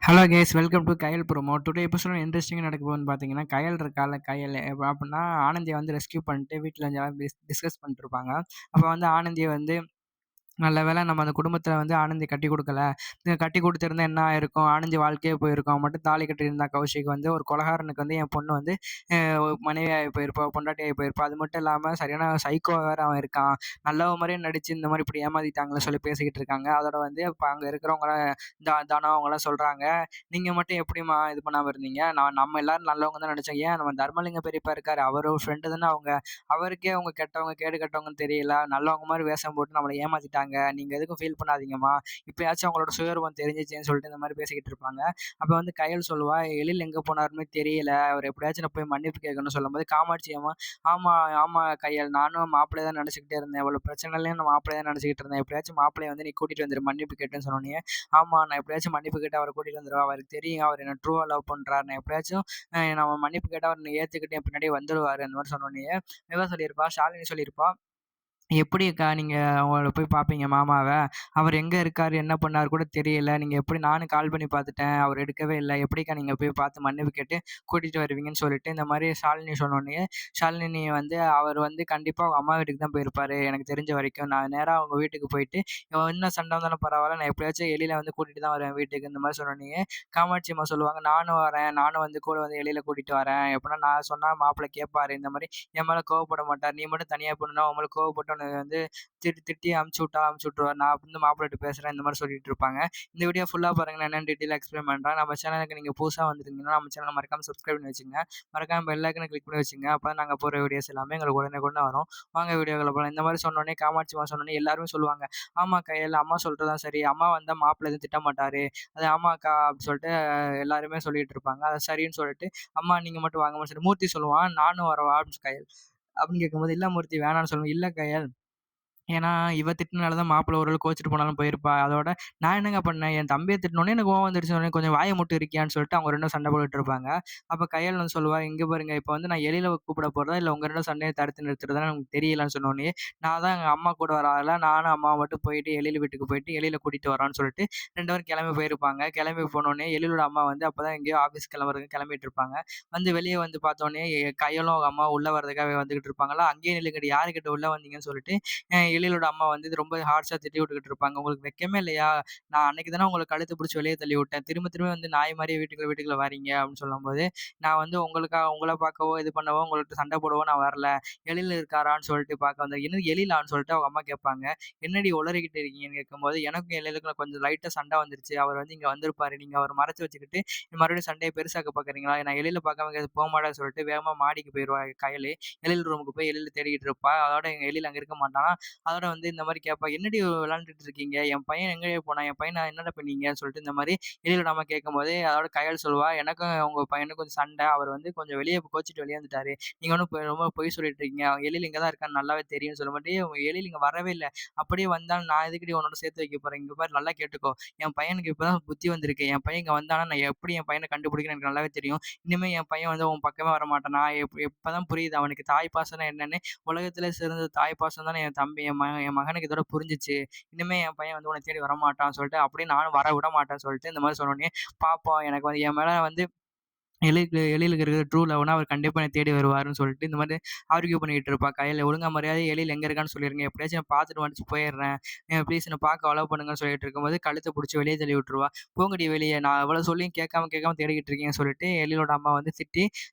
Hello case, welcome to Kayal promo. Today episode இன்ட்ரெஸ்டிங்காக நடக்க போகுதுன்னு பார்த்தீங்கன்னா, கயல் இருக்கால, கயல் அப்படின்னா ஆனந்தியை வந்து ரெஸ்கியூ பண்ணிட்டு வீட்டில் எல்லாம் டிஸ்கஸ் பண்ணிட்டு இருப்பாங்க. அப்போ வந்து ஆனந்தியை வந்து நல்ல வேளை நம்ம அந்த குடும்பத்தில வந்து ஆனந்திய கட்டி குடுக்கல. கட்டி குடுத்திருந்தா என்ன ஆயிருக்கும்? ஆனந்தி வாழ்க்கையே போயிருக்கும். அவன் மட்டும் தாலி கட்டியிருந்தா கௌஷிக் வந்து ஒரு கொலைகாரனுக்கு வந்து என் பொண்ணு வந்து மனைவியாகி போயிருப்பா, பொண்டாட்டியாகி போயிருப்பா. அது மட்டும் இல்லாம சரியான சைக்கோ வேற அவன் இருக்கான். நல்லவன் மாரியே நடிச்சு இந்த மாரி இப்படி ஏமாத்திட்டாங்களே சொல்லி பேசிக்கிட்டு இருக்காங்க. அதோட வந்து இப்ப அங்க இருக்கிறவங்கலாம் தனம் அவங்கலாம் சொல்றாங்க, "நீங்க மட்டும் எப்படிம்மா இது பண்ணாம இருந்தீங்க? நம்ம எல்லாரும் நல்லவங்க தான் நெனச்சோம். ஏன் நம்ம தர்மலிங்கம் பெரியப்பா இருக்காரு. அவரு ஃப்ரெண்டு தானே அவங்க. அவருக்கே அவங்க கெட்டவங்க, கேடு கெட்டவங்கன்னு தெரியல. நல்லவங்க மாரி வேஷம் போட்டு நம்மள ஏமாத்திட்டாங்க. நீங்க எதுக்கும் ஃபீல் பண்ணாதீங்கம்மா. இப்பயாச்சும் அவங்களோட சுயரூபம் தெரிஞ்சுச்சுன்னு" சொல்லிட்டு இந்த மாரி பேசிக்கிட்டு இருப்பாங்க. அப்ப வந்து கயல் சொல்லுவா, "எழில் எங்க போனாருன்னு தெரியல. அவரு எப்படியாச்சும் நான் போய் மன்னிப்பு கேட்கணும்னு" சொல்லும்போது, காமாட்சி அம்மா, "ஆமா, ஆமா கயல். நானும் மாப்பிள்ளைய தான் நெனச்சுக்கிட்டே இருந்தேன். இவ்வளோ பிரச்சனையிலயும் நான் மாப்பிள்ளைய தான் நெனச்சுக்கிட்டு இருந்தேன். எப்படியாச்சும் மாப்பிள்ளைய வந்து நீ கூட்டிட்டு வந்துரு மன்னிப்பு கேட்டுன்னு" சொன்னோனயே, "ஆமா, நான் எப்படியாச்சும் மன்னிப்பு கேட்டு அவர கூட்டிட்டு வந்துருவேன். அவருக்கு தெரியும் அவரு என்ன ட்ரூவா லவ் பண்றாருன்னு. எப்படியாச்சும் நம்ம மன்னிப்பு கேட்டா அவரு என்னை ஏத்துக்கிட்டு என் பின்னாடியே வந்துருவாரு." அந்த மாரி சொன்னோனயே, இவ சொல்லியிருப்பா, ஷாலினி சொல்லியிருப்பா, "எப்படி அக்கா நீங்க அவங்கள போய் பார்ப்பீங்க மாமாவ? அவர் எங்க இருக்காரு? என்ன பண்ணாரு கூட தெரியல. நீங்க எப்படி நானும் கால் பண்ணி பார்த்துட்டேன். அவர் எடுக்கவே இல்ல. எப்படிக்கா நீங்க போய் பார்த்து மன்னிப்பு கேட்டு கூட்டிட்டு வருவீங்கன்னு" சொல்லிட்டு இந்த மாரி ஷாலினி சொன்னோனயே, ஷாலினி வந்து அவர் வந்து கண்டிப்பா அவங்க அம்மா வீட்டுக்கு தான் போயிருப்பாரு. எனக்கு தெரிஞ்ச வரைக்கும். நான் நேரா அவங்க வீட்டுக்கு போயிட்டு, என்ன சண்டை வந்தாலும் பரவால்ல. நான் எப்படியாச்சும் எழில வந்து கூட்டிட்டு தான் வருவேன் வீட்டுக்கு. இந்த மாரி சொன்னோனயே, காமாட்சி அம்மா சொல்லுவாங்க, "நானும் வரேன். நானும் வந்து கூட வந்து எழில கூட்டிட்டு வரேன். எப்படின்னா நான் சொன்னா மாப்பிள்ளை கேட்பாரு. இந்த மாரி என் மேல கோவப்பட மாட்டார். நீ மட்டும் தனியா போனன்னா உன் மேல கோவப்பட்டு உன்ன வந்து திட்டி அமுச்சு விட்டுருவாரு. நான் வந்து மாப்பிள்ளைட்ட பேசுறேன்." இந்த மாரி சொல்லிட்டு இருப்பாங்க. இந்த வீடியோ ஃபுல்லா பாருங்க. நான் என்னன்னு டீட்டெயிலா எக்ஸ்பிளைன் பண்றேன். நம்ம சேனலுக்கு நீங்க புதுசா வந்திருந்தீங்கன்னா, நம்ம சேனல மறக்காம சப்ஸ்கிரைப் பண்ணி வச்சுக்கங்க. மறக்காம பெல் ஐகான கிளிக் பண்ணி வச்சுக்கங்க. அப்பதான் நாங்க போடுற வீடியோஸ் எல்லாமே உங்களுக்கு உடனுக்குடனே வரும். வாங்க வீடியோக்குள்ள போலாம். இந்த மாரி சொன்னோனே, காமாட்சி அம்மா சொன்னோனே எல்லாருமே சொல்லுவாங்க, "ஆமா கையல், அம்மா சொல்றது தான் சரி. அம்மா வந்தா மாப்பிள்ளை எதுவும் திட்ட மாட்டாரு. அது ஆமாக்கா" அப்படின்னு சொல்லிட்டு எல்லாருமே சொல்லிட்டு இருப்பாங்க. அது சரின்னு சொல்லிட்டு, "அம்மா நீங்க மட்டும் வாங்கம்மான்னு" சொல்லி மூர்த்தி சொல்லுவான், "நானும் வரவா?" அப்படின்னு கையல் அப்படின்னு கேட்கும்போது, "இல்ல மூர்த்தி வேணான்னு" சொல்லுவேன். "இல்ல கையல், ஏன்னா, இவ திட்டுனனால தான் மாப்பிள ஓரளவு கோவிச்சுட்டு போனாலும் போயிருப்பா. அதோட நான் என்னங்க பண்ணேன்? என் தம்பிய திட்டுனோனே எனக்கு கோவம் வந்துருச்சு. உடனே கொஞ்சம் வாய மூட்டு இருக்கியான்னு சொல்லிட்டு அவங்க 2 சண்டை போட்டுட்டு இருப்பாங்க. அப்ப கையல் வந்து சொல்லுவா, "இங்க பாருங்க, இப்ப வந்து நான் எழில கூப்பிட போறதா, இல்ல உங்க 2 சண்டைய தடுத்து நிறுத்துறதான்னு எனக்கு தெரியலன்னு" சொன்னோனயே, நான் தான் எங்க அம்மா கூட வர ஆள, நானும் அம்மாவும் மட்டும் போயிட்டு எழில் வீட்டுக்கு போயிட்டு எழில கூட்டிட்டு வரோம்ன்னு சொல்லிட்டு 2 பேரும் கிளம்பி போயிருப்பாங்க. கிளம்பி போனோனே எழிலோட அம்மா வந்து அப்பதான் எங்கேயோ ஆஃபீஸ் கிளம்புறதுக்கு கிளம்பிட்டு இருப்பாங்க. வந்து வெளிய வந்து பார்த்தோனே, கையலும் அவங்க அம்மாவும் உள்ள வரதுக்காக வந்துகிட்டு இருப்பாங்களா, "அங்கேயே நில்லுங்கடி, யாருகிட்ட உள்ள வந்தீங்கன்னு" சொல்லிட்டு எழிலோட அம்மா வந்து இது ரொம்ப ஹார்ஷா திட்டி விட்டுக்கிட்டு இருப்பாங்க. "உங்களுக்கு வெட்கமே இல்லையா? நான் அன்னைக்கு தானே உங்கள கழுத்த பிடிச்சு வெளிய தள்ளி விட்டேன். திரும்ப திரும்ப வந்து நாய் மாரியே வீட்டுக்குள்ள வாரீங்க" அப்படின்னு சொல்லும்போது, "நான் வந்து உங்கள பார்க்கவோ, இது பண்ணவோ, உங்கள்ட்ட சண்டை போடவோ நான் வரல. எழில் இருக்காரான்னு சொல்லிட்டு பார்க்க வந்தேன்." "என்னது எழிலான்னு?" சொல்லிட்டு அவங்க அம்மா கேட்பாங்க. "என்னடி உளறிக்கிட்டு இருக்கீங்கன்னு?" கேட்கும்போது, எனக்கும் எழிலுக்கும் கொஞ்சம் லைட்டா சண்டை வந்துருச்சு. அவர் வந்து இங்க வந்திருப்பாரு. நீங்க அவர மறைச்சு வச்சுக்கிட்டு மறுபடியும் சண்டைய பெருசாக்க பார்க்குறீங்களா? நான் எழில பார்க்காம எங்கேயாவது போமாட்டேன்னு சொல்லிட்டு வேகமா மாடிக்கு போயிருவா கயலு. எழில் ரூமுக்கு போய் எழில தேடிக்கிட்டு இருப்பா. அதோட எங்க எழில் அங்க இருக்க மாட்டான். அதோட வந்து இந்த மாரி கேட்பா, "என்னடி விளையாண்டுட்டு இருக்கீங்க? என் பையன் எங்கடி போனான்? என் பையன என்னடா பண்ணீங்கன்னு?" சொல்லிட்டு இந்த மாரி எழிலோட அம்மா கேட்கும்போது, அதோட கயல் சொல்லுவா, "எனக்கும் உங்க பையனுக்கும் கொஞ்சம் சண்டை. அவர் வந்து கொஞ்சம் வெளிய கோச்சிட்டு வெளிய வந்துட்டாரு. நீங்க ஒண்ணும் ரொம்ப பொய் சொல்லிட்டு இருக்கீங்க. எழில் இங்க தான் இருக்கான்னு நல்லாவே தெரியும்ன்னு" சொல்லும்போது, "டேய் உங்க எழில் இங்க வரவே இல்ல. அப்படியே வந்தாலும் நான் எதுக்குடி உன்னோட சேர்த்து வைக்க போறேன்? இங்க பாரு நல்லா கேட்டுக்கோ. என் பையனுக்கு இப்ப தான் புத்தி வந்திருக்கு. என் பையன் இங்க வந்தானா நான் எப்படி என் பையன கண்டுபிடிக்கணும்னு எனக்கு நல்லாவே தெரியும். இனிமே என் பையன் வந்து உன் பக்கமே வரமாட்டான். நான் இப்பதான் புரியுது அவனுக்கு தாய் பாசம்னா என்னன்னு. உலகத்திலே சிறந்தது தாய் பாசம் தானே என் தம்பி என் மகனுக்கு இதோட புரிஞ்சுச்சு. இனிமே என் பையன் வந்து உன்ன தேடி வரமாட்டான்னு சொல்லிட்டு, அப்படியே நானும் வர விட மாட்டேன்னு சொல்லிட்டு இந்த மாரி சொன்னோனே, பாப்போம் எனக்கு வந்து என் மேல வந்து எழிலுக்கு இருக்கிற ட்ரூ லவ்னா அவர் கண்டிப்பா என்ன தேடி வருவாருன்னு சொல்லிட்டு இந்த மாரி ஆர்க்யூ பண்ணிட்டு இருப்பா. கையில ஒழுங்கா மரியாதையா எழில் எங்க இருக்கான்னு சொல்லிருங்க. எப்படியாச்சும் நான் பார்த்துட்டு வந்துட்டு போயிடுறேன். ப்ளீஸ் என்ன பார்க்க அலோவ் பண்ணுங்கன்னு சொல்லிட்டு இருக்கும்போது, கழுத்த புடிச்சு வெளிய தள்ளி விட்டுருவா. "போங்கடி வெளிய. நான் எவ்வளோ சொல்லியும் கேட்காம தேடிக்கிட்டு இருக்கீங்கன்னு" சொல்லிட்டு எழிலோட அம்மா வந்து திட்டி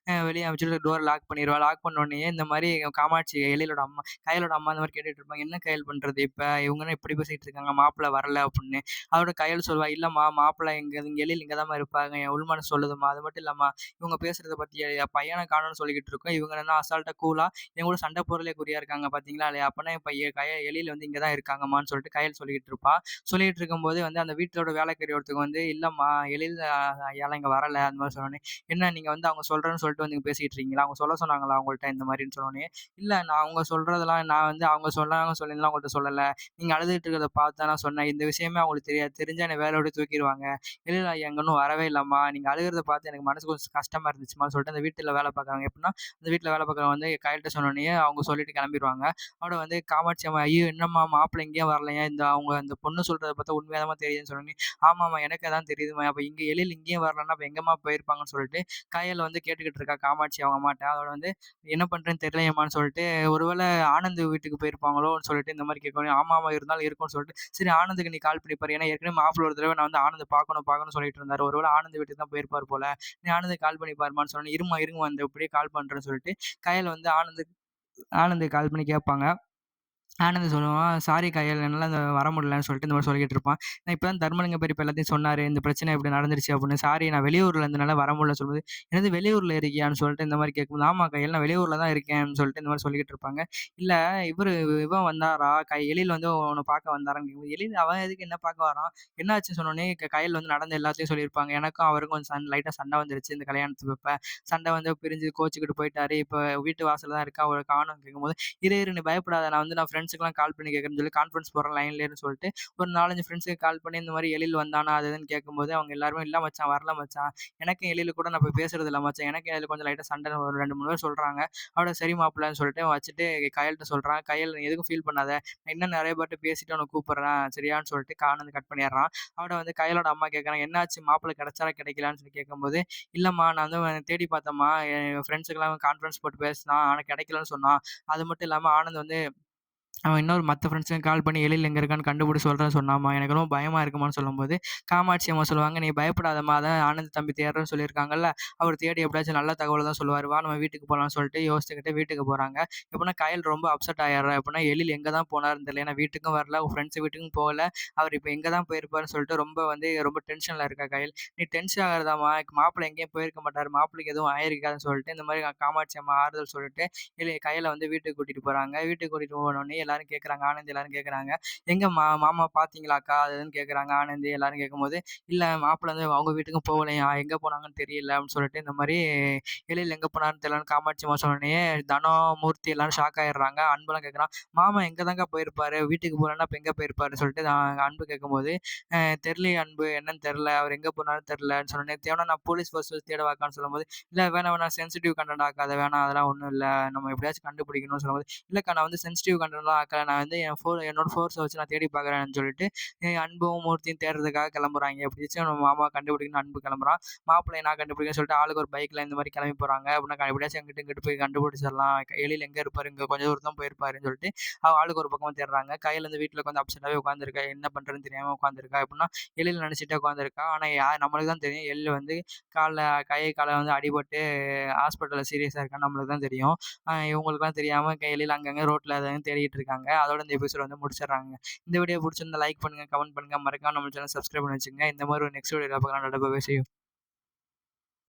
வெளிய அனுப்பிச்சுட்டு டோர் லாக் பண்ணிருவா. லாக் பண்ணோனயே இந்த மாரி காமாட்சி எழிலோட அம்மா கையலோட அம்மா இந்த மாரி கேட்டுட்டு இருப்பாங்க. "என்ன கையல் பண்றது இப்ப? இவங்க என்ன இப்படி பேசிட்டு இருக்காங்க? மாப்பிள வரல" அப்படின்னு. அதோட கையல் சொல்லுவா, "இல்லம்மா மாப்பிள இங்க எழில் இங்க தாம்மா இருப்பாங்க. என் உள் மனசு சொல்லுதும்மா. அது மட்டும் இல்லம்மா இவங்க பேசுறத பத்தியா? என் பையன காணோம்னு சொல்லிக்கிட்டு இருக்கோம். இவங்க என்ன அசால்ட்டா கூலா என் கூட சண்டை போடுறதுலே குறியா இருக்காங்க பார்த்தீங்களா இல்லையா? அப்பன்னா என் பையன் எழில் வந்து இங்க தான் இருக்காங்கம்மான்னு சொல்லிட்டு கயல் சொல்லிக்கிட்டு இருப்பா. சொல்லிட்டு இருக்கும்போது வந்து அந்த வீட்டோட வேலைக்காரி ஒருத்தவங்க வந்து, "இல்லம்மா எழில் ஐயாலாம் இங்க வரல." அந்த மாரி சொன்னோனே, "என்ன நீங்க வந்து அவங்க சொல்றேன்னு சொல்லிட்டு வந்து இங்க பேசிட்டு இருக்கீங்களா? அவங்க சொல்ல சொன்னாங்களா உங்கள்ட்ட இந்த மாரின்னு?" சொன்னோனே, "இல்ல நான் அவங்க சொல்றதெல்லாம் நான் வந்து அவங்க சொன்னாங்க சொல்லிலாம் உங்கள்ட்ட சொல்லல. நீங்க அழுதுட்டு இருக்கிறத பார்த்து தான் நான் சொன்னேன். இந்த விஷயமே அவங்களுக்கு தெரியாது. தெரிஞ்சா என்ன வேலைய விட்டு தூக்கிருவாங்க. எழில் ஐயா இங்க இன்னும் வரவே இல்லம்மா. நீங்க அழுகுறத பார்த்து எனக்கு மனசு கொஞ்சம் கஷ்டமா இருந்துச்சுமான்னு சொல்லிட்டு அந்த வீட்ல வேலை பார்க்குறவங்க எப்படின்னா, அந்த வீட்ல வேலை பார்க்குறவங்க வந்து கையல்ட்ட சொன்னோனயே அவங்க சொல்லிட்டு கிளம்பிருவாங்க. அவட வந்து காமாட்சி அம்மா, "ஐயோ! என்னம்மா மாப்பிள்ளை இங்கேயும் வரலையா? அவங்க அந்த பொண்ணு சொல்றத பார்த்தா உண்மையா தாம்மா தெரியுதுன்னு" சொன்னோனே, "ஆமாம்மா எனக்கும் அதான் தெரியுதும்மா. அப்ப இங்க எழில் இங்கேயும் வரலன்னா, அப்ப எங்கம்மா போயிருப்பாங்கன்னு" சொல்லிட்டு கயல் வந்து கேட்டுக்கிட்டு இருக்கா காமாட்சி அவங்க அம்மாட்ட. அவள வந்து என்ன பண்றேன்னு தெரியலையேம்மான்னு சொல்லிட்டு, ஒருவேள ஆனந்த் வீட்டுக்கு போயிருப்பாங்களோன்னு சொல்லிட்டு இந்த மாரி கேட்கவும், ஆமாமா இருந்தாலும் இருக்கும்னு சொல்லிட்டு, சரி ஆனந்துக்கு நீ கால் பண்ணி பாரு. ஏன்னா ஏற்கனவே மாப்பிள ஒரு தடவ நான் வந்து ஆனந்த பார்க்கணும் பார்க்கணும்னு சொல்லிட்டு இருந்தாரு. ஒருவேள ஆனந்த் வீட்டுக்கு தான் போயிருப்பார் போல. நீ ஆனந்துக்கு கால் பண்ணி பாரும்மான்னு சொன்னோனே, இரும்மா இருங்கம்மா இந்த இப்படியே கால் பண்றேன்னு சொல்லிட்டு, கயல் வந்து ஆனந்துக்கு கால் பண்ணி கேட்பாங்க. ஆனந்த் சொல்லுவான், "சாரி கயல் என்னால அந்த வர முடியலன்னு" சொல்லிட்டு இந்த மாரி சொல்லிக்கிட்டு இருப்பான். நான் இப்ப தான் தர்மலிங்கம் பெரியப்பா எல்லாத்தையும் சொன்னாரு. இந்த பிரச்சனை இப்படி நடந்துருச்சு அப்படின்னு. "சாரி நான் வெளியூர்ல இருந்தனால வர முடியலன்னு" சொல்லும்போது, "என்னது வெளியூர்ல இருக்கியான்னு?" சொல்லிட்டு இந்த மாரி கேட்கும்போது, "ஆமா கயல் நான் வெளியூர்ல தான் இருக்கேன்னு" சொல்லிட்டு இந்த மாரி சொல்லிக்கிட்டு இருப்பாங்க. "இல்ல இவரு இவன் வந்தாரா? எழில் வந்து உன்ன பார்க்க வந்தாரான்னு" கேட்கும்போது, "எழில் அவன் எதுக்கு என்ன பார்க்க வரான்? என்ன ஆச்சுன்னு?" சொன்னோனே கயல் வந்து நடந்த எல்லாத்தையும் சொல்லியிருப்பாங்க. எனக்கும் அவருக்கும் கொஞ்சம் லைட்டா சண்டை வந்துருச்சு இந்த கல்யாணத்துக்கு அப்ப. சண்டை வந்து பிரிஞ்சு கோச்சுக்கிட்டு போயிட்டாரு. இப்ப வீட்டு வாசல்ல தான் இருக்கேன். அவர காணோம்னு கேட்கும்போது, இரு நீ பயப்படாத. நான் ஃப்ரெண்ட்ஸுக்குலாம் கால் பண்ணி கேட்குறேன்னு சொல்லி கான்ஃபரன்ஸ் போடுறேன் லைன்ல இருன்னு சொல்லிட்டு, ஒரு 4, 5 ஃப்ரெண்ட்ஸுக்கு கால் பண்ணி இந்த மாரி எழில் வந்தானா? அது இதுன்னு கேட்கும்போது, அவங்க எல்லாருமே இல்ல மச்சான், வரல மச்சான். எனக்கும் எழிலு கூட நான் போய் பேசுறது இல்ல மச்சான். எனக்கும் எழிலுக்கும் கொஞ்சம் லைட்டா சண்டை ஒரு 2, 3 பேர் சொல்றாங்க. அவட சரி மாப்பிள்ளன்னு சொல்லிட்டு வச்சுட்டு கயல்ட்ட சொல்றான். கயல் நீ எதுக்கும் ஃபீல் பண்ணாத. நான் இன்னும் நெறைய பேர்ட்ட பேசிட்டு உனக்கு கூப்பிடுறேன். சரியான்னு சொல்லிட்டு ஆனந்த் கட் பண்ணிடுறான். அவட வந்து கயலோட அம்மா கேட்குறாங்க, என்னாச்சு மாப்பிள்ளை கிடைச்சாரா கிடைக்கலையான்னு சொல்லி கேட்கும்போது, இல்லம்மா நான் வந்து தேடி பார்த்தேம்மா. என் ஃப்ரெண்ட்ஸுக்கெல்லாம் கான்ஃபரன்ஸ் போட்டு பேசினான். ஆனா கிடைக்கலன்னு சொன்னான். அது மட்டும் இல்லாம ஆனந்த் வந்து அவன் இன்னொரு மத்த ஃப்ரெண்ட்ஸுக்கும் கால் பண்ணி எழில் எங்க இருக்கான்னு கண்டுபிடிச்சு சொல்றேன்னு சொன்னாம்மா. எனக்கு ரொம்ப பயமா இருக்குமான்னு சொல்லும்போது, காமாட்சி அம்மா சொல்லுவாங்க, "நீ பயப்படாதம்மா. அதான் ஆனந்த் தம்பி தேடுறேன்னு சொல்லியிருக்காங்கல்ல. அவர் தேடி எப்படியாச்சும் நல்ல தகவல தான் சொல்லுவாரு. வா நம்ம வீட்டுக்கு போலாம்ன்னு" சொல்லிட்டு யோசிச்சுக்கிட்டு வீட்டுக்கு போறாங்க. எப்படின்னா கயல் ரொம்ப அப்செட் ஆயிடுறா. எப்படின்னா எழில் எங்க தான் போனாருன்னு தெரியல. ஏன்னா வீட்டுக்கும் வரல, ஃப்ரெண்ட்ஸ் வீட்டுக்கும் போகல. அவர் இப்ப எங்க தான் போயிருப்பாருன்னு சொல்லிட்டு ரொம்ப டென்ஷன்ல இருக்கா கயல். "நீ டென்ஷன் ஆகாதம்மா. மாப்பிள்ளை எங்கேயும் போயிருக்க மாட்டாரு. மாப்பிள்ளைக்கு எதுவும் ஆயிருக்காதுன்னு" சொல்லிட்டு இந்த மாரி காமாட்சி அம்மா ஆறுதல் சொல்லிட்டு கையில வந்து வீட்டுக்கு கூட்டிட்டு போறாங்க. வீட்டுக்கு கூட்டிட்டு போனோனே எல்லாரும் கேட்குறாங்க. ஆனந்தி எல்லாரும் கேட்குறாங்க. "எங்க மாமா பார்த்தீங்களாக்கா?" அது இதுன்னு கேட்குறாங்க. ஆனந்தி எல்லாரும் கேட்கும்போது, "இல்ல மாப்பிள வந்து அவங்க வீட்டுக்கும் போகலையாம். எங்க போனாங்கன்னு தெரியல" அப்படின்னு சொல்லிட்டு இந்த மாரி எழில் எங்க போனாருன்னு தெரியலன்னு காமாட்சி அம்மா சொன்னோனயே, தனம், மூர்த்தி எல்லாரும் ஷாக் ஆயிடுறாங்க. அன்புலாம் கேட்குறான். "மாமா எங்க தாங்க போயிருப்பாரு? வீட்டுக்கு போலன்னா அப்ப எங்க போயிருப்பாருன்னு?" சொல்லிட்டு அன்பு கேட்கும்போது, தெரியலையே அன்பு என்னன்னு தெரியல. அவர் எங்க போனாருன்னு தெரியலன்னு சொன்னோனே, "தேவனா நான் போலீஸ் ஃபோர்ஸ் வச்சு தேடவாக்கான்னு" சொல்லும்போது, "இல்ல வேணாம் வேணாம் சென்சிட்டிவ் கன்டென்ட் ஆக்காத வேணாம் அதெல்லாம் ஒண்ணும் இல்ல. நம்ம எப்படியாச்சும் கண்டுபிடிக்கணும்னு" சொல்லும்போது, "இல்லக்கா நான் வந்து சென்சிட்டிவ் கன்டென்ட்லாம் ஆக்கல. நான் வந்து என்னோட ஃபோர்ஸ வச்சு நான் தேடி பார்க்குறேன்னு" சொல்லிட்டு, அன்பும், மூர்த்தியும் தேடுறதுக்காக கிளம்புறாங்க. எப்படியாச்சும் நம்ம மாமாவ கண்டுபிடிக்கணும்னு அன்பு கிளம்புறான். மாப்பிள்ளைய நான் கண்டுபிடிக்கிறேன்னு சொல்லிட்டு ஆளுக்கு ஒரு பைக்ல இந்த மாரி கிளம்பி போறாங்க. அப்படின்னா எப்படியாச்சும் அங்கிட்டு இங்கிட்டு போய் கண்டுபிடிச்சிடலாம். எழில் எங்க இருப்பாரு? இங்க கொஞ்சம் தூரம் தான் போயிருப்பாருன்னு சொல்லிட்டு, ஆளுக்கு ஒரு பக்கமா தேடுறாங்க. கையில வந்து வீட்ல உட்காந்து அப்செட்டாவே உட்காந்துருக்கா. என்ன பண்றதுன்னு தெரியாம உட்காந்துருக்கா. எப்படின்னா எழில் நினைச்சுட்டே உட்காந்துருக்கா. ஆனா நம்மளுக்கு தான் தெரியும். எழில் வந்து கால்ல கால வந்து அடிபட்டு ஹாஸ்பிட்டல்ல சீரியஸா இருக்கான்னு நம்மளுக்கு தான் தெரியும். இவங்களுக்குலாம் தெரியாம எழில் அங்கங்க ரோட்ல அத இதுன்னு தேடிட்டு இருக்காங்க. அதோட இந்த எபிசோட் வந்து முடிச்சிடுறாங்க. இந்த வீடியோ புடிச்சிருந்தா லைக் பண்ணுங்க, கமெண்ட் பண்ணுங்க. மறக்காம நம்ம சேனல் சப்ஸ்கிரைப் பண்ணி வச்சுக்கங்க. இந்த மாரி ஒரு நெக்ஸ்ட் வீடியோல பார்க்கலாம். Tata bye bye. see you.